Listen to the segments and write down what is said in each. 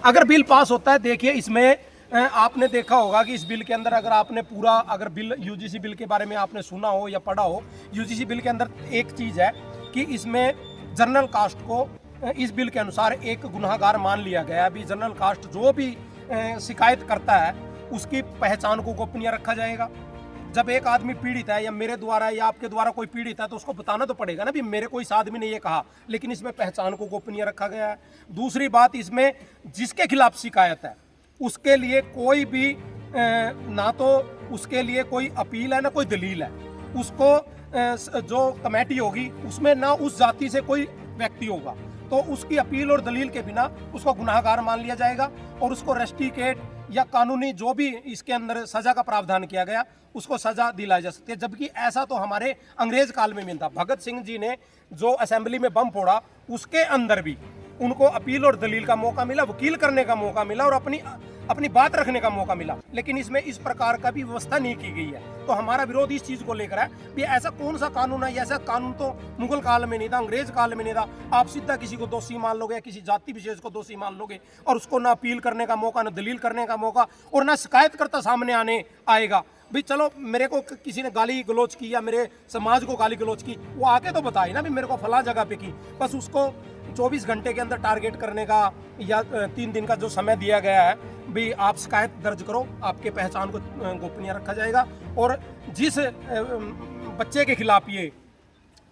अगर bill pass होता है, देखिए इसमें आपने देखा होगा कि इस बिल के अंदर अगर आपने पूरा अगर बिल यूजीसी बिल के बारे में आपने सुना हो या पढ़ा हो, यूजीसी बिल के अंदर एक चीज़ है कि इसमें जनरल कास्ट को इस बिल के अनुसार एक गुनाहगार मान लिया गया है। अभी जनरल कास्ट जो भी शिकायत करता है उसकी पहचान को गोपनीय रखा जाएगा। जब एक आदमी पीड़ित है या मेरे द्वारा या आपके द्वारा कोई पीड़ित है तो उसको बताना तो पड़ेगा ना भी मेरे को इस आदमी ने ये कहा, लेकिन इसमें पहचान को गोपनीय रखा गया है। दूसरी बात, इसमें जिसके खिलाफ शिकायत है उसके लिए कोई भी ना तो उसके लिए कोई अपील है ना कोई दलील है। उसको जो कमेटी होगी उसमें ना उस जाति से कोई व्यक्ति होगा तो उसकी अपील और दलील के बिना उसको गुनाहगार मान लिया जाएगा और उसको रस्टिकेट या कानूनी जो भी इसके अंदर सजा का प्रावधान किया गया उसको सजा दिलाई जा सकती है। जबकि ऐसा तो हमारे अंग्रेज काल में भी था। भगत सिंह जी ने जो असेंबली में बम फोड़ा उसके अंदर भी उनको अपील और दलील का मौका मिला, वकील करने का मौका मिला और अपनी बात रखने का मौका मिला, लेकिन इसमें इस प्रकार का भी व्यवस्था नहीं की गई है। तो हमारा विरोध इस चीज को लेकर है कि ऐसा कौन सा कानून है, ऐसा कानून तो मुगल काल में नहीं था, अंग्रेज काल में नहीं था। आप सीधा किसी को दोषी मान लोगे, किसी जाति विशेष को दोषी मान लोगे और उसको ना अपील करने का मौका, ना दलील करने का मौका और ना शिकायतकर्ता सामने आने आएगा। भाई चलो मेरे को किसी ने गाली गलौज की या मेरे समाज को गाली गलौज की, वो आके तो बताए ना भी मेरे को फला जगह पे की। बस उसको 24 घंटे के अंदर टारगेट करने का या 3 दिन का जो समय दिया गया है, भी आप शिकायत दर्ज करो, आपके पहचान को गोपनीय रखा जाएगा और जिस बच्चे के खिलाफ ये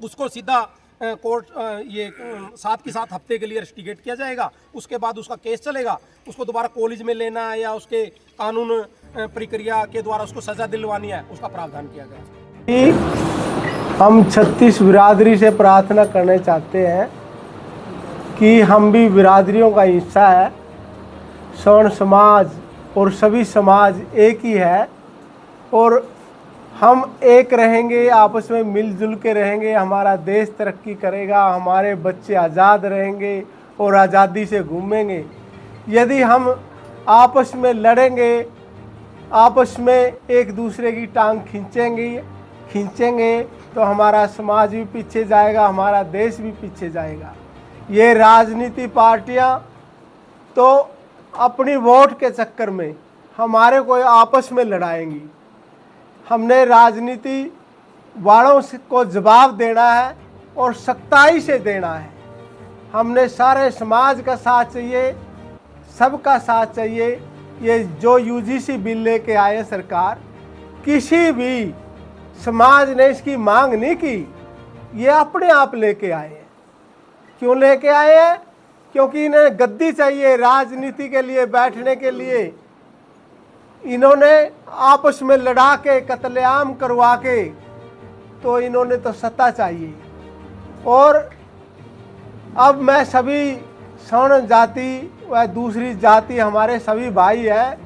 उसको सीधा कोर्ट ये 7 के 7 हफ्ते के लिए रेस्टिकेट किया जाएगा। उसके बाद उसका केस चलेगा, उसको दोबारा कॉलेज में लेना है या उसके कानून प्रक्रिया के द्वारा उसको सजा दिलवानी है, उसका प्रावधान किया गया। हम 36 बिरादरी से प्रार्थना करना चाहते हैं कि हम भी बिरादरियों का हिस्सा है। सवर्ण समाज और सभी समाज एक ही है और हम एक रहेंगे, आपस में मिलजुल के रहेंगे, हमारा देश तरक्की करेगा, हमारे बच्चे आज़ाद रहेंगे और आज़ादी से घूमेंगे। यदि हम आपस में लड़ेंगे, आपस में एक दूसरे की टांग खींचेंगे तो हमारा समाज भी पीछे जाएगा, हमारा देश भी पीछे जाएगा। ये राजनीति पार्टियां तो अपनी वोट के चक्कर में हमारे को आपस में लड़ाएंगी। हमने राजनीति वालों को जवाब देना है और सख्ताई से देना है। हमने सारे समाज का साथ चाहिए, सबका साथ चाहिए। ये जो यूजीसी बिल लेके आए सरकार, किसी भी समाज ने इसकी मांग नहीं की, ये अपने आप लेके आए हैं। क्यों लेके आए हैं? क्योंकि इन्हें गद्दी चाहिए राजनीति के लिए बैठने के लिए। इन्होंने आपस में लड़ा के कत्लेआम करवा के तो इन्होंने तो सत्ता चाहिए। और अब मैं सभी सवर्ण जाति व दूसरी जाति हमारे सभी भाई हैं,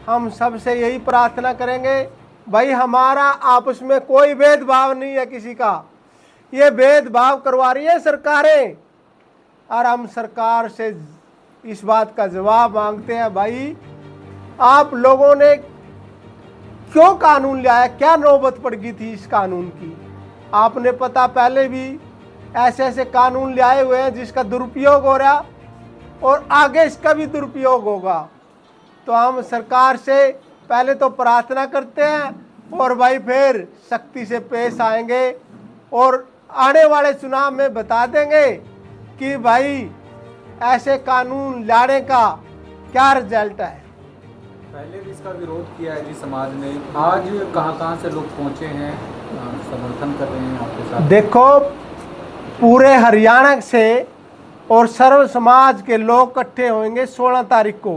हम सब से यही प्रार्थना करेंगे, भाई हमारा आपस में कोई भेदभाव नहीं है किसी का। ये भेदभाव करवा रही है सरकारें और हम सरकार से इस बात का जवाब मांगते हैं, भाई आप लोगों ने क्यों कानून लाया, क्या नौबत पड़ गई थी इस कानून की? आपने पता पहले भी ऐसे ऐसे कानून लाए हुए हैं जिसका दुरुपयोग हो रहा और आगे इसका भी दुरुपयोग होगा। तो हम सरकार से पहले तो प्रार्थना करते हैं और भाई फिर सख्ती से पेश आएंगे और आने वाले चुनाव में बता देंगे कि भाई ऐसे कानून लाने का क्या रिजल्ट है। पहले भी इसका विरोध किया है जी समाज ने, आज कहाँ से लोग पहुँचे हैं, समर्थन कर रहे हैं आपके साथ? देखो, पूरे हरियाणा से और सर्व समाज के लोग इकट्ठे होंगे 16 तारीख को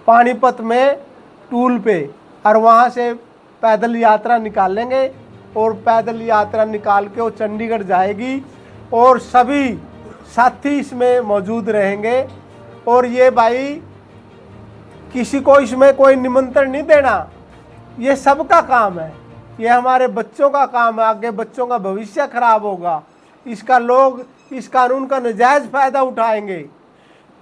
पानीपत में टूल पे और वहाँ से पैदल यात्रा निकालेंगे और पैदल यात्रा निकाल के वो चंडीगढ़ जाएगी और सभी साथी इसमें मौजूद रहेंगे। और ये भाई किसी को इसमें कोई निमंत्रण नहीं देना, ये सबका काम है, ये हमारे बच्चों का काम है। आगे बच्चों का भविष्य खराब होगा, इसका लोग इस कानून का नाजायज फायदा उठाएंगे।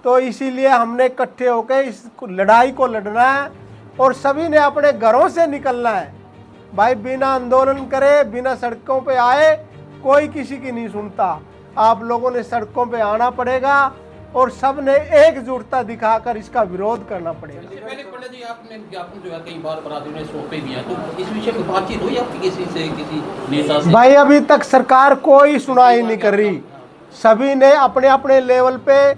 तो इसीलिए हमने इकट्ठे होकर इस लड़ाई को लड़ना है और सभी ने अपने घरों से निकलना है। भाई बिना आंदोलन करे, बिना सड़कों पे आए कोई किसी की नहीं सुनता। आप लोगों ने सड़कों पे आना पड़ेगा और सब ने एकजुटता दिखाकर इसका विरोध करना पड़ेगा। इससे पहले पंडित जी आपने ज्ञापन जो है कई बार बरादरी ने सौंपे भी हैं, तो इस विषय में बातचीत हुई आपकी किसी से, किसी नेता से? भाई अभी तक सरकार कोई सुनाई नहीं कर रही। सभी ने अपने अपने लेवल पे,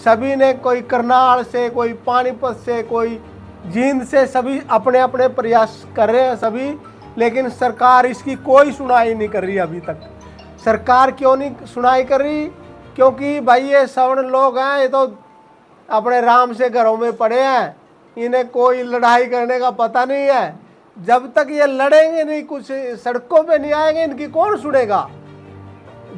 सभी ने कोई करनाल से, कोई पानीपत से, कोई जींद से, सभी अपने अपने प्रयास कर रहे हैं सभी, लेकिन सरकार इसकी कोई सुनाई नहीं कर रही अभी तक। सरकार क्यों नहीं सुनाई कर रही? क्योंकि भाई ये सवर्ण लोग हैं, ये तो अपने राम से घरों में पड़े हैं, इन्हें कोई लड़ाई करने का पता नहीं है। जब तक ये लड़ेंगे नहीं, कुछ सड़कों पे नहीं आएंगे, इनकी कौन सुनेगा?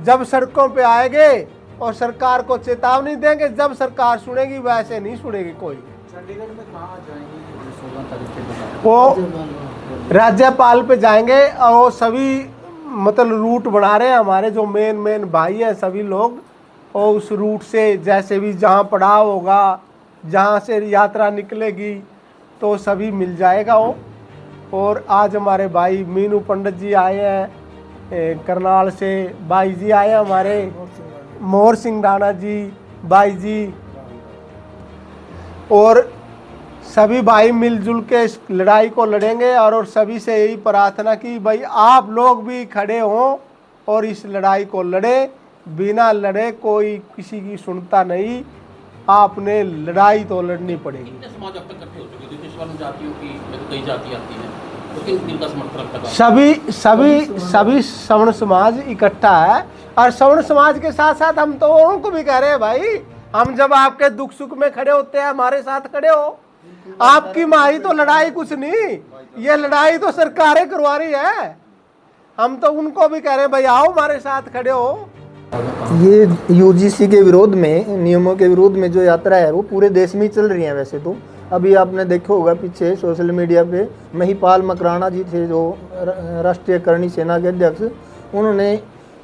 जब सड़कों पे आएंगे और सरकार को चेतावनी देंगे, जब सरकार सुनेगी, वैसे नहीं सुनेगी कोई। चंडीगढ़ में कहाँ जाएंगे 16 तारीख के बाद? वो राज्यपाल पे जाएंगे और वो सभी मतलब रूट बना रहे हैं, हमारे जो मेन भाई हैं सभी लोग, और उस रूट से जैसे भी जहाँ पड़ाव होगा, जहाँ से यात्रा निकलेगी, तो सभी मिल जाएगा वो। और आज हमारे भाई मीनू पंडित जी आए हैं करनाल से, भाई जी आए हैं हमारे मोहर सिंह राणा जी, भाई जी, और सभी भाई मिलजुल के इस लड़ाई को लड़ेंगे। और सभी से यही प्रार्थना कि भाई आप लोग भी खड़े हों और इस लड़ाई को लड़े। बिना लड़े कोई किसी की सुनता नहीं, आपने लड़ाई तो लड़नी पड़ेगी। कितने समाज अब तक इकट्ठे हो चुके हैं? क्योंकि सवर्ण जातियों की कई जाति आती हैं, तो किन का समर्थन अब तक? सभी सवर्ण समाज इकट्ठा है, और सवर्ण समाज के साथ साथ हम तो उनको भी कह रहे हैं भाई, हम जब आपके दुख सुख में खड़े होते हैं, हमारे साथ खड़े हो। आपकी माही तो लड़ाई कुछ नहीं, ये लड़ाई तो सरकारें करवा रही है। हम तो उनको भी कह रहे हैं भाई आओ हमारे साथ खड़े हो। ये यूजीसी के विरोध में, नियमों के विरोध में जो यात्रा है वो पूरे देश में ही चल रही है। वैसे तो अभी आपने देखा होगा पीछे सोशल मीडिया पे महिपाल मकराना जी थे जो राष्ट्रीय करणी सेना के अध्यक्ष, उन्होंने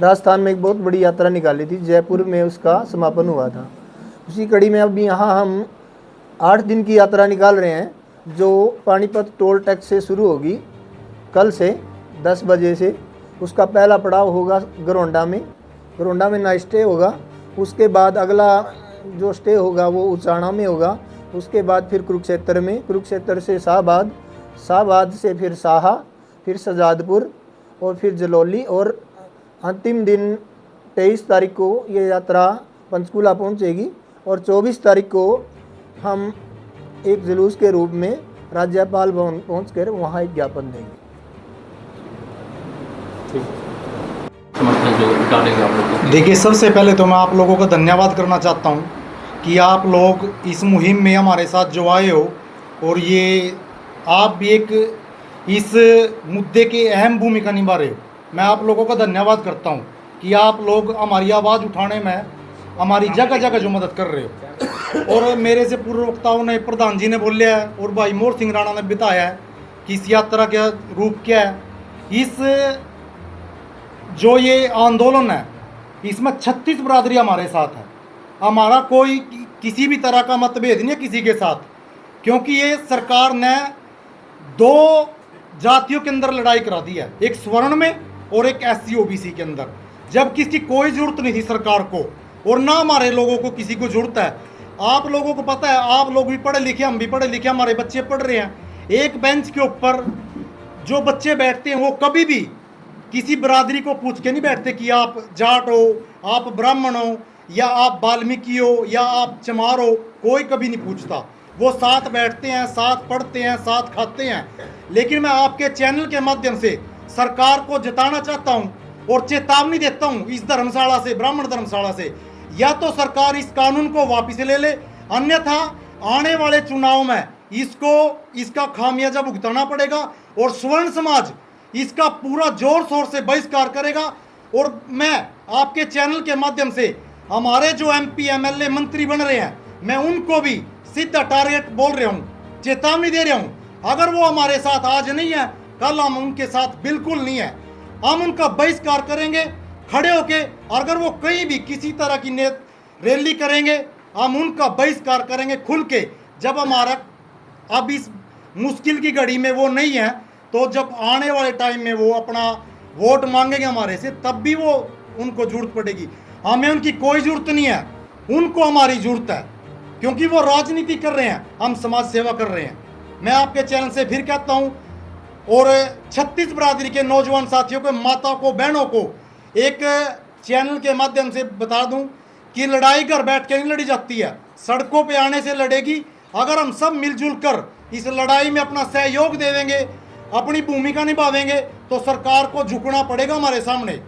राजस्थान में एक बहुत बड़ी यात्रा निकाली थी, जयपुर में उसका समापन हुआ था। उसी कड़ी में अभी यहाँ हम 8 दिन की यात्रा निकाल रहे हैं, जो पानीपत टोल टैक्स से शुरू होगी कल से 10 बजे से। उसका पहला पड़ाव होगा गरोंडा में नाइट स्टे होगा। उसके बाद अगला जो स्टे होगा वो उचाणा में होगा। उसके बाद फिर कुरुक्षेत्र में, कुरुक्षेत्र से शाहबाद से फिर साहा, फिर सजादपुर और फिर जलौली, और अंतिम दिन 23 तारीख को ये यात्रा पंचकूला पहुंचेगी। और 24 तारीख को हम एक जुलूस के रूप में राज्यपाल भवन पहुंचकर वहाँ एक ज्ञापन देंगे। समर्थन जो डालेंगे आप लोग? देखिए, सबसे पहले तो मैं आप लोगों का धन्यवाद करना चाहता हूं कि आप लोग इस मुहिम में हमारे साथ जो आए हो, और ये आप भी एक इस मुद्दे की अहम भूमिका निभा रहे हो। मैं आप लोगों का धन्यवाद करता हूं कि आप लोग हमारी आवाज़ उठाने में हमारी जगह जगह जो मदद कर रहे हो। और मेरे से पूर्व वक्ताओं ने, प्रधान जी ने बोलिया है और भाई मोहर सिंह राणा ने बताया है कि इस यात्रा का रूप क्या है। इस जो ये आंदोलन है, इसमें 36 बरादरी हमारे साथ है। हमारा कोई किसी भी तरह का मतभेद नहीं है किसी के साथ, क्योंकि ये सरकार ने 2 जातियों के अंदर लड़ाई करा दी है, एक स्वर्ण में और एक SC OBC के अंदर, जब किसकी कोई जरूरत नहीं थी सरकार को, और ना हमारे लोगों को किसी को जरूरत है। आप लोगों को पता है, आप लोग भी पढ़े लिखे, हम भी पढ़े लिखे, हमारे बच्चे पढ़ रहे हैं। एक बेंच के ऊपर जो बच्चे बैठते हैं वो कभी भी किसी बरादरी को पूछ के नहीं बैठते कि आप जाट हो, आप ब्राह्मण हो, या आप वाल्मीकि हो, या आप चमार हो। कोई कभी नहीं पूछता। वो साथ बैठते हैं, साथ पढ़ते हैं, साथ खाते हैं। लेकिन मैं आपके चैनल के माध्यम से सरकार को जताना चाहता हूं और चेतावनी देता हूं इस धर्मशाला से, ब्राह्मण धर्मशाला से, या तो सरकार इस कानून को वापस ले ले, अन्यथा आने वाले चुनाव में इसका खामियाजा भुगताना पड़ेगा और स्वर्ण समाज इसका पूरा जोर शोर से बहिष्कार करेगा। और मैं आपके चैनल के माध्यम से हमारे जो MP MLA मंत्री बन रहे हैं, मैं उनको भी सीधा टारगेट बोल रहा हूं, चेतावनी दे रहा हूं। अगर वो हमारे साथ आज नहीं है, कल हम उनके साथ बिल्कुल नहीं है। हम उनका बहिष्कार करेंगे खड़े होके। अगर वो कहीं भी किसी तरह की रैली करेंगे, हम उनका बहिष्कार करेंगे खुल के। जब हमारा अब इस मुश्किल की घड़ी में वो नहीं है, तो जब आने वाले टाइम में वो अपना वोट मांगेंगे हमारे से, तब भी वो उनको जरूरत पड़ेगी। हमें उनकी कोई जरूरत नहीं है। उनको हमारी जरूरत है, क्योंकि वो राजनीति कर रहे हैं, हम समाज सेवा कर रहे हैं। मैं आपके चैनल से फिर कहता हूं और 36 बरादरी के नौजवान साथियों को, माताओं को, बहनों को एक चैनल के माध्यम से बता दूं कि लड़ाई घर बैठ के नहीं लड़ी जाती है, सड़कों पे आने से लड़ेगी। अगर हम सब मिलजुल कर इस लड़ाई में अपना सहयोग देवेंगे, अपनी भूमिका निभावेंगे, तो सरकार को झुकना पड़ेगा हमारे सामने।